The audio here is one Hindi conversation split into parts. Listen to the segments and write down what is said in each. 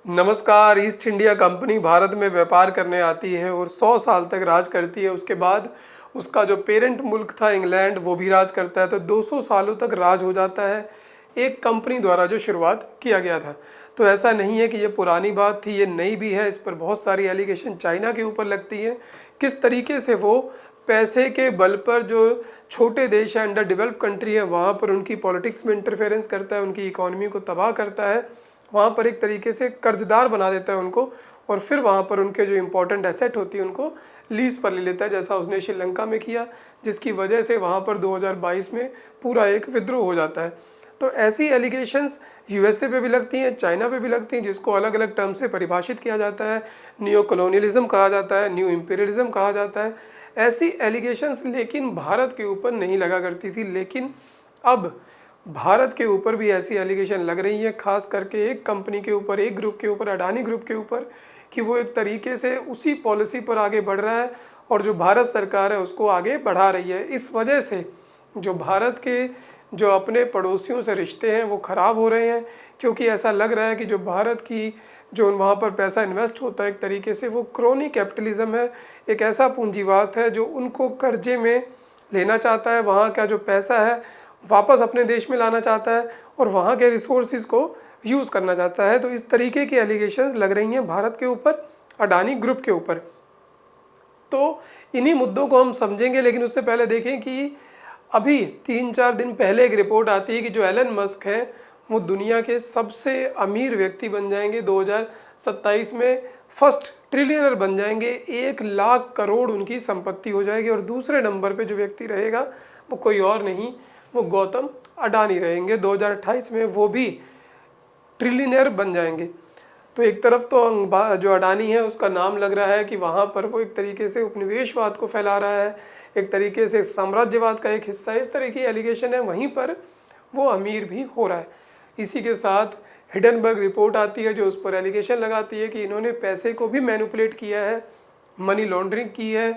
नमस्कार। ईस्ट इंडिया कंपनी भारत में व्यापार करने आती है और 100 साल तक राज करती है। उसके बाद उसका जो पेरेंट मुल्क था इंग्लैंड, वो भी राज करता है, तो 200 सालों तक राज हो जाता है एक कंपनी द्वारा जो शुरुआत किया गया था। तो ऐसा नहीं है कि ये पुरानी बात थी, ये नई भी है। इस पर बहुत सारी एलिगेशन चाइना के ऊपर लगती है, किस तरीके से वो पैसे के बल पर जो छोटे देश है, अंडर डेवलप कंट्री है, वहाँ पर उनकी पॉलिटिक्स में इंटरफेरेंस करता है, उनकी इकोनॉमी को तबाह करता है, वहाँ पर एक तरीके से कर्जदार बना देता है उनको, और फिर वहाँ पर उनके जो इम्पोर्टेंट एसेट होती है उनको लीज पर ले लेता है, जैसा उसने श्रीलंका में किया, जिसकी वजह से वहाँ पर 2022 में पूरा एक विद्रोह हो जाता है। तो ऐसी एलिगेशंस यूएसए पे भी लगती हैं, चाइना पे भी लगती हैं, जिसको अलग अलग टर्म से परिभाषित किया जाता है। न्यू कॉलोनियलिज्म कहा जाता है, न्यू इम्पीरियलिज्म कहा जाता है। ऐसी एलिगेशंस लेकिन भारत के ऊपर नहीं लगा करती थी, लेकिन अब भारत के ऊपर भी ऐसी एलिगेशन लग रही है, खास करके एक कंपनी के ऊपर, एक ग्रुप के ऊपर, अडानी ग्रुप के ऊपर, कि वो एक तरीके से उसी पॉलिसी पर आगे बढ़ रहा है और जो भारत सरकार है उसको आगे बढ़ा रही है। इस वजह से जो भारत के जो अपने पड़ोसियों से रिश्ते हैं वो ख़राब हो रहे हैं, क्योंकि ऐसा लग रहा है कि जो भारत की जो वहाँ पर पैसा इन्वेस्ट होता है एक तरीके से वो क्रोनी कैपिटलिज्म है, एक ऐसा पूंजीवाद है जो उनको कर्जे में लेना चाहता है, वहाँ का जो पैसा है वापस अपने देश में लाना चाहता है और वहाँ के रिसोर्सेज को यूज़ करना चाहता है। तो इस तरीके की एलिगेशंस लग रही हैं भारत के ऊपर, अडानी ग्रुप के ऊपर। तो इन्हीं मुद्दों को हम समझेंगे, लेकिन उससे पहले देखें कि अभी 3-4 दिन पहले एक रिपोर्ट आती है कि जो एलन मस्क है वो दुनिया के सबसे अमीर व्यक्ति बन जाएंगे, 2027 में फर्स्ट ट्रिलियनर बन जाएंगे, 1 लाख करोड़ उनकी संपत्ति हो जाएगी। और दूसरे नंबर पे जो व्यक्ति रहेगा वो कोई और नहीं, वो गौतम अडानी रहेंगे। 2028 में वो भी ट्रिलियनर बन जाएंगे। तो एक तरफ तो जो अडानी है उसका नाम लग रहा है कि वहाँ पर वो एक तरीके से उपनिवेशवाद को फैला रहा है, एक तरीके से साम्राज्यवाद का एक हिस्सा, इस तरह की एलिगेशन है। वहीं पर वो अमीर भी हो रहा है। इसी के साथ हिडनबर्ग रिपोर्ट आती है जो उस पर एलिगेशन लगाती है कि इन्होंने पैसे को भी मैनिपुलेट किया है, मनी लॉन्ड्रिंग की है।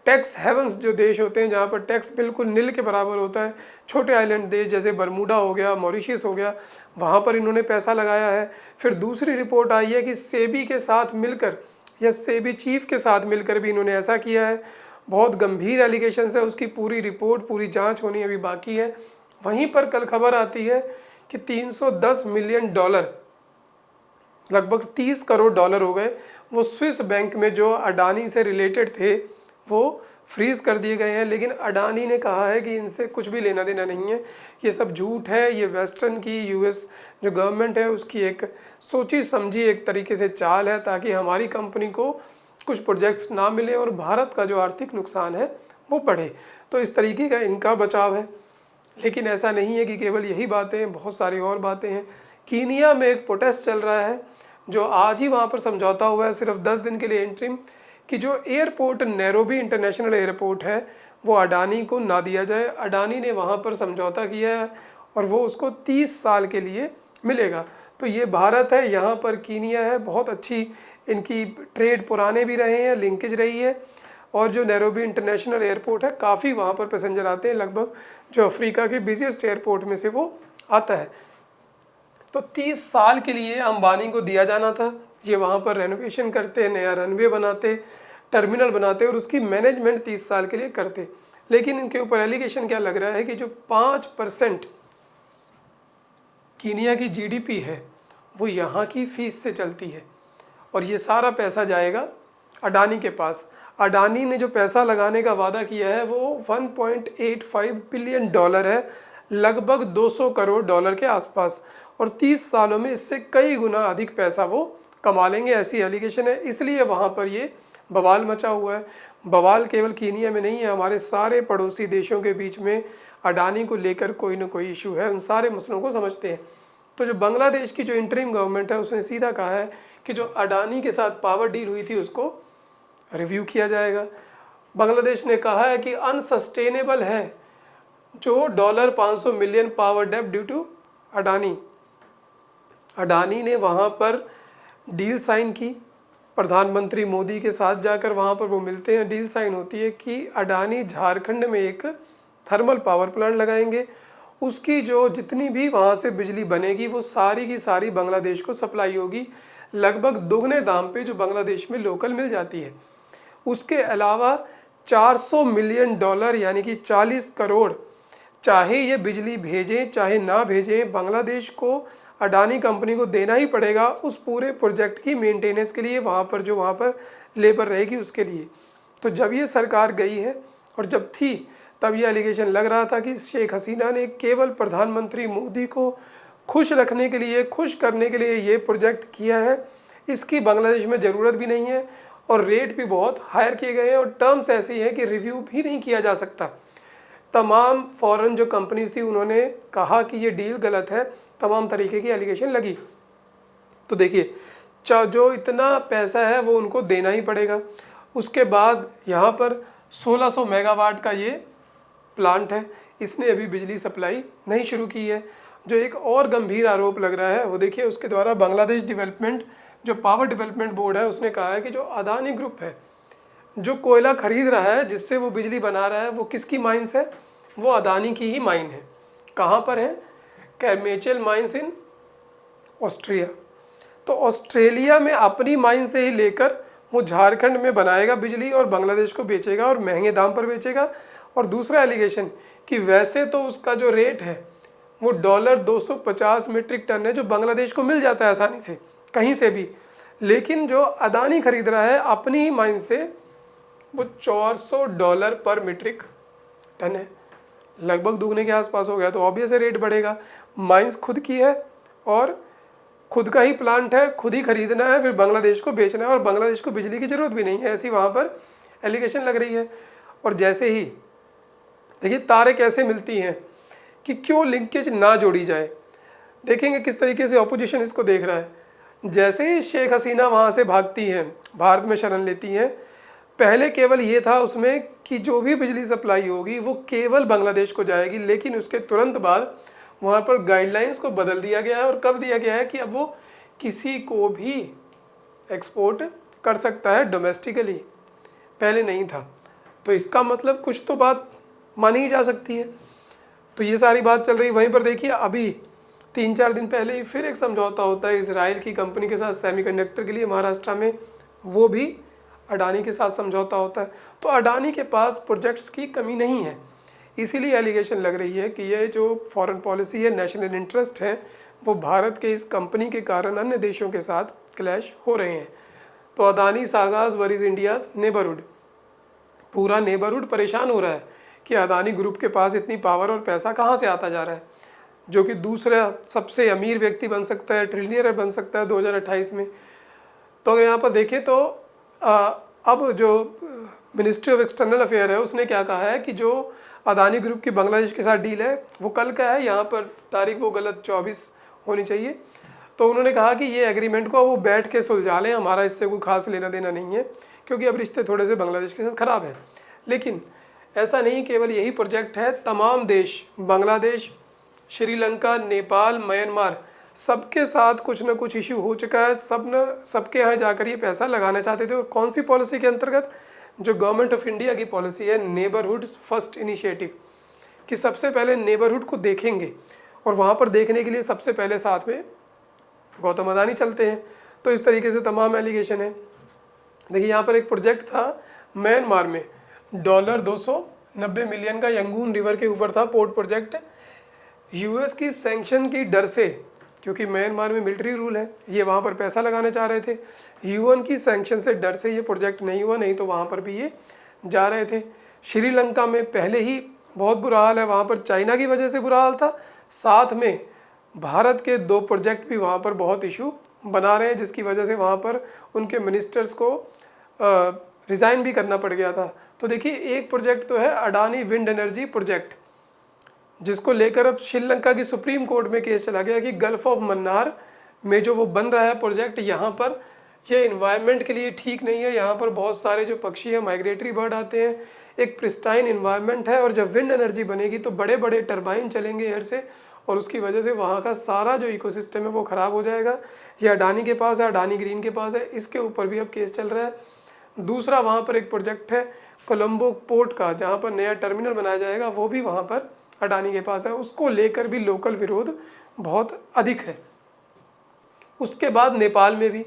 टैक्स हेवंस जो देश होते हैं जहाँ पर टैक्स बिल्कुल नील के बराबर होता है, छोटे आइलैंड देश जैसे बरमूडा हो गया, मॉरिशस हो गया, वहाँ पर इन्होंने पैसा लगाया है। फिर दूसरी रिपोर्ट आई है कि सेबी के साथ मिलकर या सेबी चीफ के साथ मिलकर भी इन्होंने ऐसा किया है। बहुत गंभीर एलिगेशंस है, उसकी पूरी रिपोर्ट, पूरी जांच होनी अभी बाकी है। वहीं पर कल खबर आती है कि 310 मिलियन डॉलर, लगभग 30 करोड़ डॉलर हो गए, वो स्विस बैंक में जो अडानी से रिलेटेड थे वो फ्रीज़ कर दिए गए हैं। लेकिन अडानी ने कहा है कि इनसे कुछ भी लेना देना नहीं है, ये सब झूठ है, ये वेस्टर्न की यूएस जो गवर्नमेंट है उसकी एक सोची समझी एक तरीके से चाल है, ताकि हमारी कंपनी को कुछ प्रोजेक्ट्स ना मिले और भारत का जो आर्थिक नुकसान है वो बढ़े। तो इस तरीके का इनका बचाव है। लेकिन ऐसा नहीं है कि केवल यही बातें हैं, बहुत सारी और बातें हैं। कीनिया में एक प्रोटेस्ट चल रहा है जो आज ही वहाँ पर समझौता हुआ है, सिर्फ 10 दिन के लिए इंटरिम, कि जो एयरपोर्ट नैरोबी इंटरनेशनल एयरपोर्ट है वो अडानी को ना दिया जाए। अडानी ने वहाँ पर समझौता किया है और वो उसको 30 साल के लिए मिलेगा। तो ये भारत है, यहाँ पर कीनिया है, बहुत अच्छी इनकी ट्रेड पुराने भी रहे हैं, लिंकेज रही है। और जो नैरोबी इंटरनेशनल एयरपोर्ट है, काफ़ी वहाँ पर पैसेंजर आते हैं, लगभग जो अफ्रीका के बिजिएस्ट एयरपोर्ट में से वो आता है। तो 30 साल के लिए अंबानी को दिया जाना था। ये वहाँ पर रेनोवेशन करते, नया रनवे बनाते, टर्मिनल बनाते और उसकी मैनेजमेंट 30 साल के लिए करते। लेकिन इनके ऊपर एलिगेशन क्या लग रहा है कि जो 5% कीनिया की जीडीपी है वो यहाँ की फीस से चलती है और ये सारा पैसा जाएगा अडानी के पास। अडानी ने जो पैसा लगाने का वादा किया है वो 1.85 बिलियन डॉलर है, लगभग 200 करोड़ डॉलर के आसपास, और 30 सालों में इससे कई गुना अधिक पैसा वो कमा लेंगे, ऐसी एलिगेशन है। इसलिए वहाँ पर ये बवाल मचा हुआ है। बवाल केवल कीनिया में नहीं है, हमारे सारे पड़ोसी देशों के बीच में अडानी को लेकर कोई ना कोई इशू है, उन सारे मसलों को समझते हैं। तो जो बांग्लादेश की जो इंटरिम गवर्नमेंट है उसने सीधा कहा है कि जो अडानी के साथ पावर डील हुई थी उसको रिव्यू किया जाएगा। बांग्लादेश ने कहा है कि अनसस्टेनेबल है जो $500 million power debt due to Adani. Adani ने वहाँ पर डील साइन की, प्रधानमंत्री मोदी के साथ जाकर वहाँ पर वो मिलते हैं, डील साइन होती है कि अडानी झारखंड में एक थर्मल पावर प्लांट लगाएंगे, उसकी जो जितनी भी वहाँ से बिजली बनेगी वो सारी की सारी बांग्लादेश को सप्लाई होगी, लगभग दोगुने दाम पे जो बांग्लादेश में लोकल मिल जाती है। उसके अलावा 400 मिलियन डॉलर यानी कि 40 करोड़ चाहे ये बिजली भेजें चाहे ना भेजें, बांग्लादेश को अडानी कंपनी को देना ही पड़ेगा उस पूरे प्रोजेक्ट की मेंटेनेंस के लिए, वहाँ पर लेबर रहेगी उसके लिए। तो जब ये सरकार गई है और जब थी तब ये एलिगेशन लग रहा था कि शेख हसीना ने केवल प्रधानमंत्री मोदी को खुश रखने के लिए, खुश करने के लिए ये प्रोजेक्ट किया है। इसकी बांग्लादेश में ज़रूरत भी नहीं है और रेट भी बहुत हायर किए गए हैं और टर्म्स ऐसी हैं कि रिव्यू भी नहीं किया जा सकता। तमाम फॉरेन जो कंपनीज थी उन्होंने कहा कि ये डील गलत है, तमाम तरीके की एलिगेशन लगी। तो देखिए जो इतना पैसा है वो उनको देना ही पड़ेगा। उसके बाद यहाँ पर 1600 मेगावाट का ये प्लांट है, इसने अभी बिजली सप्लाई नहीं शुरू की है। जो एक और गंभीर आरोप लग रहा है वो देखिए, उसके द्वारा बांग्लादेश डेवलपमेंट जो पावर डेवलपमेंट बोर्ड है उसने कहा है कि जो अदानी ग्रुप है जो कोयला खरीद रहा है जिससे वो बिजली बना रहा है वो किसकी माइंस है, वो अदानी की ही माइन है। कहाँ पर है? कैरमेचल माइंस इन ऑस्ट्रिया। तो ऑस्ट्रेलिया में अपनी माइन से ही लेकर वो झारखंड में बनाएगा बिजली और बांग्लादेश को बेचेगा और महंगे दाम पर बेचेगा। और दूसरा एलिगेशन कि वैसे तो उसका जो रेट है वो $250 मीट्रिक टन है जो बांग्लादेश को मिल जाता है आसानी से कहीं से भी, लेकिन जो अदानी खरीद रहा है अपनी ही माइन से वो $400 पर मीट्रिक टन है, लगभग दुगने के आसपास हो गया। तो ऑब्वियस है रेट बढ़ेगा। माइंस खुद की है और खुद का ही प्लांट है, खुद ही खरीदना है, फिर बांग्लादेश को बेचना है और बांग्लादेश को बिजली की ज़रूरत भी नहीं है, ऐसी वहाँ पर एलिगेशन लग रही है। और जैसे ही देखिए तारें कैसे मिलती हैं कि क्यों लिंकेज ना जोड़ी जाए, देखेंगे किस तरीके से ऑपोजिशन इसको देख रहा है। जैसे ही शेख हसीना वहाँ से भागती हैं, भारत में शरण लेती हैं, पहले केवल ये था उसमें कि जो भी बिजली सप्लाई होगी वो केवल बांग्लादेश को जाएगी, लेकिन उसके तुरंत बाद वहाँ पर गाइडलाइंस को बदल दिया गया है। और कब दिया गया है कि अब वो किसी को भी एक्सपोर्ट कर सकता है डोमेस्टिकली, पहले नहीं था। तो इसका मतलब कुछ तो बात मानी ही जा सकती है। तो ये सारी बात चल रही। वहीं पर देखिए अभी 3-4 दिन पहले ही फिर एक समझौता होता है इजराइल की कंपनी के साथ सेमीकंडक्टर के लिए महाराष्ट्र में, वो भी अडानी के साथ समझौता होता है। तो अडानी के पास प्रोजेक्ट्स की कमी नहीं है, इसीलिए एलिगेशन लग रही है कि ये जो फॉरेन पॉलिसी है, नेशनल इंटरेस्ट है, वो भारत के इस कंपनी के कारण अन्य देशों के साथ क्लैश हो रहे हैं। तो Adani sagas worries India's neighbourhood, पूरा नेबरहुड परेशान हो रहा है कि अदानी ग्रुप के पास इतनी पावर और पैसा कहाँ से आता जा रहा है, जो कि दूसरा सबसे अमीर व्यक्ति बन सकता है, ट्रिलियनर बन सकता है 2028 में। तो अगर यहाँ पर देखें तो अब जो मिनिस्ट्री ऑफ एक्सटर्नल अफेयर है उसने क्या कहा है कि जो अदानी ग्रुप की बांग्लादेश के साथ डील है वो कल का है, यहाँ पर तारीख वो गलत 24 होनी चाहिए। तो उन्होंने कहा कि ये एग्रीमेंट को वो बैठ के सुलझा लें, हमारा इससे कोई खास लेना देना नहीं है, क्योंकि अब रिश्ते थोड़े से बांग्लादेश के साथ ख़राब है। लेकिन ऐसा नहीं केवल यही प्रोजेक्ट है, तमाम देश, बांग्लादेश, श्रीलंका, नेपाल, म्यांमार, सबके साथ कुछ ना कुछ इशू हो चुका है। सबके यहाँ जाकर ये पैसा लगाना चाहते थे। और कौन सी पॉलिसी के अंतर्गत? जो गवर्नमेंट ऑफ इंडिया की पॉलिसी है नेबरहुड फर्स्ट इनिशिएटिव, कि सबसे पहले नेबरहुड को देखेंगे और वहाँ पर देखने के लिए सबसे पहले साथ में गौतम अदानी चलते हैं। तो इस तरीके से तमाम एलिगेशन है। देखिए यहाँ पर एक प्रोजेक्ट था म्यांमार में, $290 मिलियन का यंगून रिवर के ऊपर था पोर्ट प्रोजेक्ट। यूएस की सैंक्शन की डर से, क्योंकि म्यांमार में मिलिट्री रूल है, ये वहाँ पर पैसा लगाना चाह रहे थे, यूएन की सैंक्शन से डर से ये प्रोजेक्ट नहीं हुआ, नहीं तो वहाँ पर भी ये जा रहे थे। श्रीलंका में पहले ही बहुत बुरा हाल है, वहाँ पर चाइना की वजह से बुरा हाल था, साथ में भारत के 2 प्रोजेक्ट भी वहाँ पर बहुत इशू बना रहे हैं, जिसकी वजह से वहाँ पर उनके मिनिस्टर्स को रिज़ाइन भी करना पड़ गया था। तो देखिए एक प्रोजेक्ट तो है अडानी विंड एनर्जी प्रोजेक्ट, जिसको लेकर अब श्रीलंका की सुप्रीम कोर्ट में केस चला गया कि गल्फ ऑफ मन्नार में जो वो बन रहा है प्रोजेक्ट, यहाँ पर ये इन्वायरमेंट के लिए ठीक नहीं है। यहाँ पर बहुत सारे जो पक्षी हैं, माइग्रेटरी बर्ड आते हैं, एक प्रिस्टाइन इन्वायरमेंट है, और जब विंड एनर्जी बनेगी तो बड़े बड़े टरबाइन चलेंगे एयर से, और उसकी वजह से वहाँ का सारा जो इकोसिस्टम है वो ख़राब हो जाएगा। ये अडानी के पास है, अडानी ग्रीन के पास है, इसके ऊपर भी अब केस चल रहा है। दूसरा वहाँ पर एक प्रोजेक्ट है कोलंबो पोर्ट का, जहाँ पर नया टर्मिनल बनाया जाएगा, वो भी वहाँ पर अडानी के पास है, उसको लेकर भी लोकल विरोध बहुत अधिक है। उसके बाद नेपाल में भी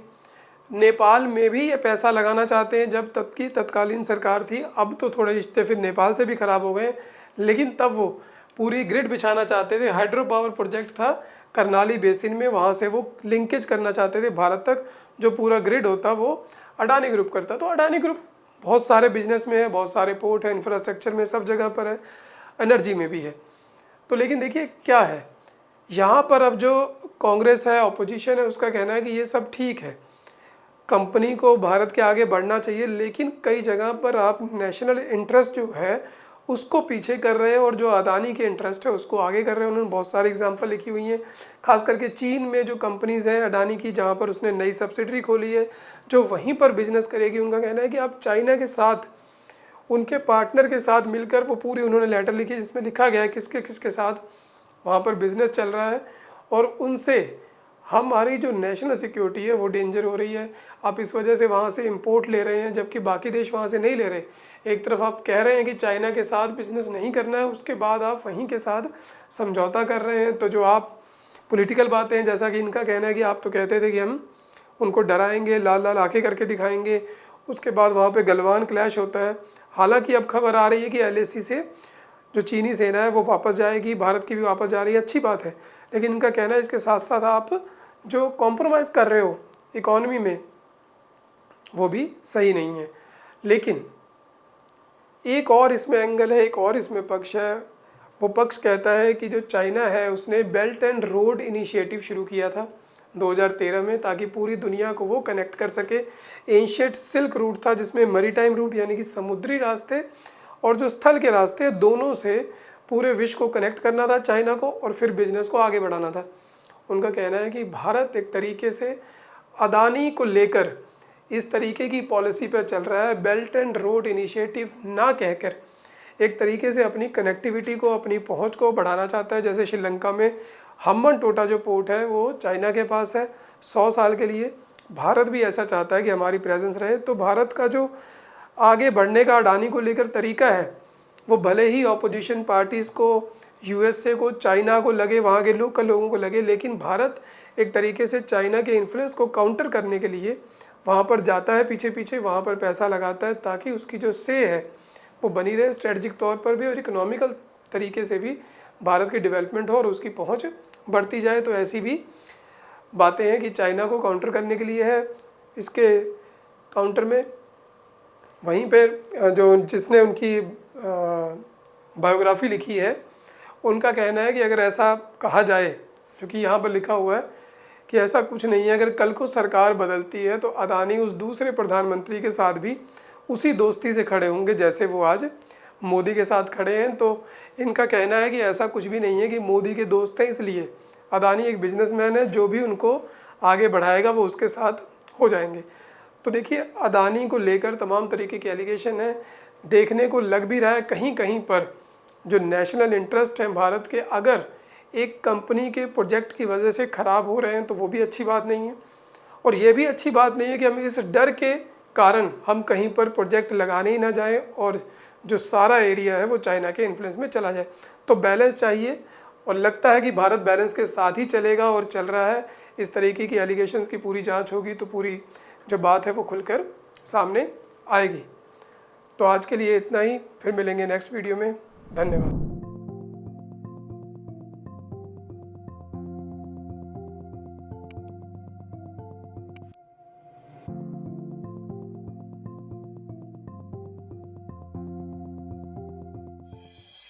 नेपाल में भी ये पैसा लगाना चाहते हैं जब तब की तत्कालीन सरकार थी। अब तो थोड़े रिश्ते फिर नेपाल से भी ख़राब हो गए, लेकिन तब वो पूरी ग्रिड बिछाना चाहते थे। हाइड्रो पावर प्रोजेक्ट था करनाली बेसिन में, वहाँ से वो लिंकेज करना चाहते थे भारत तक। जो पूरा ग्रिड होता वो अडानी ग्रुप करता। तो अडानी ग्रुप बहुत सारे बिजनेस में है, बहुत सारे पोर्ट है, इंफ्रास्ट्रक्चर में, सब जगह पर है, एनर्जी में भी है। तो लेकिन देखिए क्या है यहाँ पर, अब जो कांग्रेस है, ऑपोजिशन है, उसका कहना है कि ये सब ठीक है, कंपनी को भारत के आगे बढ़ना चाहिए, लेकिन कई जगह पर आप नेशनल इंटरेस्ट जो है उसको पीछे कर रहे हैं और जो अदानी के इंटरेस्ट है उसको आगे कर रहे हैं। उन्होंने बहुत सारी एग्जांपल लिखी हुई हैं, खास करके चीन में जो कंपनीज़ हैं अडानी की, जहाँ पर उसने नई सब्सिडरी खोली है जो वहीं पर बिजनेस करेगी। उनका कहना है कि आप चाइना के साथ, उनके पार्टनर के साथ मिलकर, वो पूरी उन्होंने लेटर लिखी जिसमें लिखा गया है किसके किसके साथ वहाँ पर बिजनेस चल रहा है, और उनसे हमारी जो नेशनल सिक्योरिटी है वो डेंजर हो रही है। आप इस वजह से वहाँ से इंपोर्ट ले रहे हैं जबकि बाकी देश वहाँ से नहीं ले रहे। एक तरफ आप कह रहे हैं कि चाइना के साथ बिजनेस नहीं करना है, उसके बाद आप वहीं के साथ समझौता कर रहे हैं। तो जो आप पॉलिटिकल बातें हैं, जैसा कि इनका कहना है कि आप तो कहते थे कि हम उनको डराएंगे, लाल लाल आंखें करके दिखाएंगे, उसके बाद वहाँ पे गलवान क्लैश होता है। हालांकि अब खबर आ रही है कि LAC से जो चीनी सेना है वो वापस जाएगी, भारत की भी वापस जा रही है, अच्छी बात है। लेकिन इनका कहना है इसके साथ साथ आप जो कॉम्प्रोमाइज़ कर रहे हो इकॉनमी में वो भी सही नहीं है। लेकिन एक और इसमें एंगल है, एक और इसमें पक्ष है। वो पक्ष कहता है कि जो चाइना है उसने बेल्ट एंड रोड इनिशिएटिव शुरू किया था 2013 में, ताकि पूरी दुनिया को वो कनेक्ट कर सके। एंशिएंट सिल्क रूट था जिसमें मैरीटाइम रूट यानी कि समुद्री रास्ते और जो स्थल के रास्ते, दोनों से पूरे विश्व को कनेक्ट करना था चाइना को, और फिर बिजनेस को आगे बढ़ाना था। उनका कहना है कि भारत एक तरीके से अदानी को लेकर इस तरीके की पॉलिसी पर चल रहा है, बेल्ट एंड रोड इनिशिएटिव ना कहकर एक तरीके से अपनी कनेक्टिविटी को, अपनी पहुंच को बढ़ाना चाहता है। जैसे श्रीलंका में हम्बनटोटा जो पोर्ट है वो चाइना के पास है 100 साल के लिए। भारत भी ऐसा चाहता है कि हमारी प्रेजेंस रहे। तो भारत का जो आगे बढ़ने का अडानी को लेकर तरीका है वो भले ही ऑपोजिशन पार्टीज़ को, USA को, चाइना को लगे, वहाँ के लोकल लोगों को लगे, लेकिन भारत एक तरीके से चाइना के इन्फ्लुएंस को काउंटर करने के लिए वहाँ पर जाता है, पीछे पीछे वहाँ पर पैसा लगाता है ताकि उसकी जो से है वो बनी रहे स्ट्रेटजिक तौर पर भी और इकोनॉमिकल तरीके से भी भारत की डेवलपमेंट हो और उसकी पहुँच बढ़ती जाए। तो ऐसी भी बातें हैं कि चाइना को काउंटर करने के लिए है। इसके काउंटर में वहीं पर जो जिसने उनकी बायोग्राफी लिखी है उनका कहना है कि अगर ऐसा कहा जाए, जो कि यहाँ पर लिखा हुआ है कि ऐसा कुछ नहीं है, अगर कल को सरकार बदलती है तो अदानी उस दूसरे प्रधानमंत्री के साथ भी उसी दोस्ती से खड़े होंगे जैसे वो आज मोदी के साथ खड़े हैं। तो इनका कहना है कि ऐसा कुछ भी नहीं है कि मोदी के दोस्त हैं इसलिए, अदानी एक बिजनेसमैन है, जो भी उनको आगे बढ़ाएगा वो उसके साथ हो जाएंगे। तो देखिए अदानी को लेकर तमाम तरीके के एलिगेशन है, देखने को लग भी रहा है कहीं कहीं पर जो नेशनल इंटरेस्ट हैं भारत के, अगर एक कंपनी के प्रोजेक्ट की वजह से ख़राब हो रहे हैं तो वो भी अच्छी बात नहीं है। और ये भी अच्छी बात नहीं है कि हम इस डर के कारण हम कहीं पर प्रोजेक्ट लगाने ही ना जाएं और जो सारा एरिया है वो चाइना के इन्फ्लुएंस में चला जाए। तो बैलेंस चाहिए और लगता है कि भारत बैलेंस के साथ ही चलेगा और चल रहा है। इस तरीके की एलिगेशंस की पूरी जांच होगी तो पूरी जो बात है वो खुलकर सामने आएगी। तो आज के लिए इतना ही, फिर मिलेंगे नेक्स्ट वीडियो में। धन्यवाद।